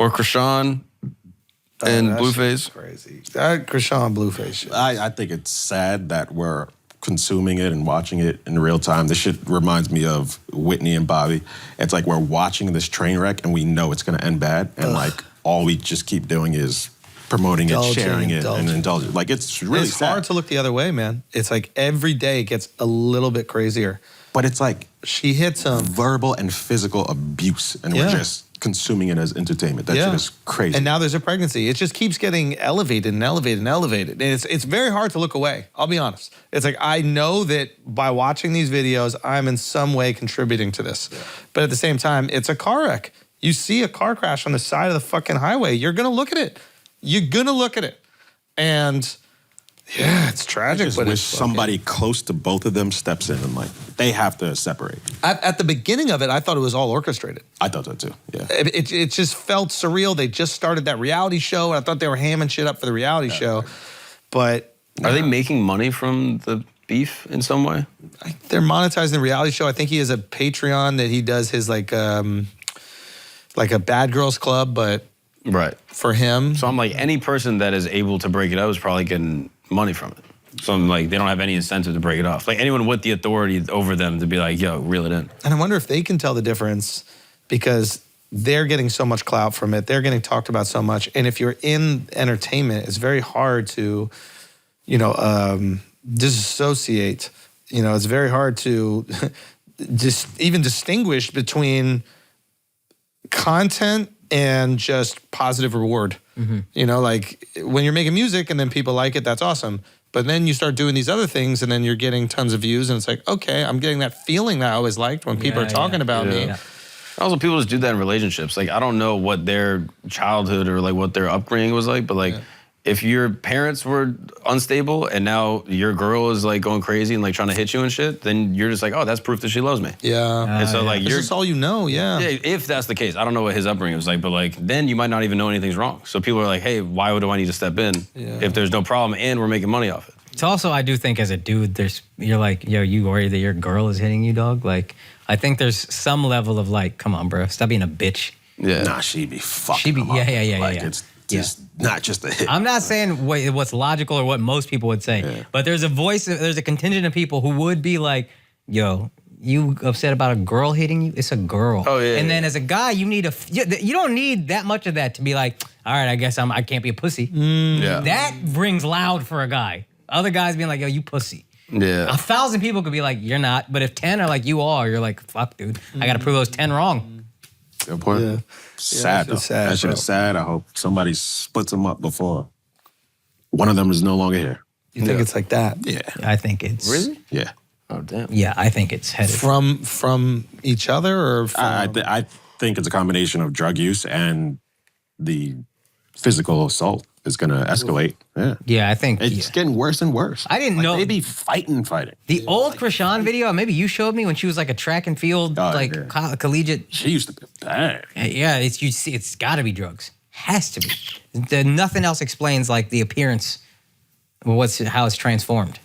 Or Chrisean and Blueface. Crazy. That Chrisean Blueface shit. I think it's sad that we're consuming it and watching it in real time. This shit reminds me of Whitney and Bobby. It's like we're watching this train wreck and we know it's gonna end bad, and like all we just keep doing is promoting it, sharing it, and indulging. Like it's really sad. Hard to look the other way, man. It's like every day it gets a little bit crazier. But it's like she hits him. Verbal and physical abuse, and we're just consuming it as entertainment. That shit is crazy. And now there's a pregnancy. It just keeps getting elevated and elevated and elevated. And it's very hard to look away. I'll be honest. It's like I know that by watching these videos, I'm in some way contributing to this. But at the same time, it's a car wreck. You see a car crash on the side of the fucking highway, you're gonna look at it. You're gonna look at it. And yeah, it's tragic. I just but wish somebody close to both of them steps in and like, they have to separate. At the beginning of it, I thought it was all orchestrated. I thought that too, yeah. It just felt surreal. They just started that reality show, and I thought they were hamming shit up for the reality show. But are they making money from the beef in some way? They're monetizing the reality show. I think he has a Patreon that he does his like a Bad Girls Club, but for him. So I'm like, any person that is able to break it up is probably getting money from it. So I'm like, they don't have any incentive to break it off. Like anyone with the authority over them to be like, yo, reel it in. And I wonder if they can tell the difference because they're getting so much clout from it. They're getting talked about so much. And if you're in entertainment, it's very hard to, disassociate. It's very hard to just even distinguish between content and just positive reward. Like when you're making music and then people like it, that's awesome. But then you start doing these other things and then you're getting tons of views and it's like, okay, I'm getting that feeling that I always liked when people are talking about me. Yeah. Also, people just do that in relationships. Like, I don't know what their childhood or like what their upbringing was like, but like, if your parents were unstable and now your girl is like going crazy and like trying to hit you and shit, then you're just like, oh, that's proof that she loves me. Yeah. And so like, you're just all you know. Yeah. If that's the case, I don't know what his upbringing was like, but like, then you might not even know anything's wrong. So people are like, hey, why do I need to step in if there's no problem and we're making money off it? It's also, I do think as a dude, you're like, yo, you worried that your girl is hitting you, dog? Like, I think there's some level of like, come on, bro, stop being a bitch. Yeah. Nah, she be fucking them up. It's just not just a hit. I'm not saying what's logical or what most people would say, but there's a contingent of people who would be like, yo, you upset about a girl hitting you? It's a girl. Oh, yeah. And then as a guy, you don't need that much of that to be like, all right, I guess I can't be a pussy. That rings loud for a guy. Other guys being like, yo, you pussy. Yeah. 1,000 people could be like, you're not. But if 10 are like, you are, you're like, fuck, dude. I got to prove those 10 wrong. Good point. Yeah. Sad, though. That shit is sad. I hope somebody splits them up before one of them is no longer here. You think it's like that? Yeah. I think it's... Really? Yeah. Oh, damn. Yeah, I think it's headed... From each other or from... I think it's a combination of drug use and the physical assault is going to escalate. Yeah, I think... It's getting worse and worse. I didn't know... They be fighting. The old Chrisean video, maybe you showed me when she was like a track and field, collegiate... She used to be bad. Yeah, it's got to be drugs. Has to be. Nothing else explains like the appearance, how it's transformed.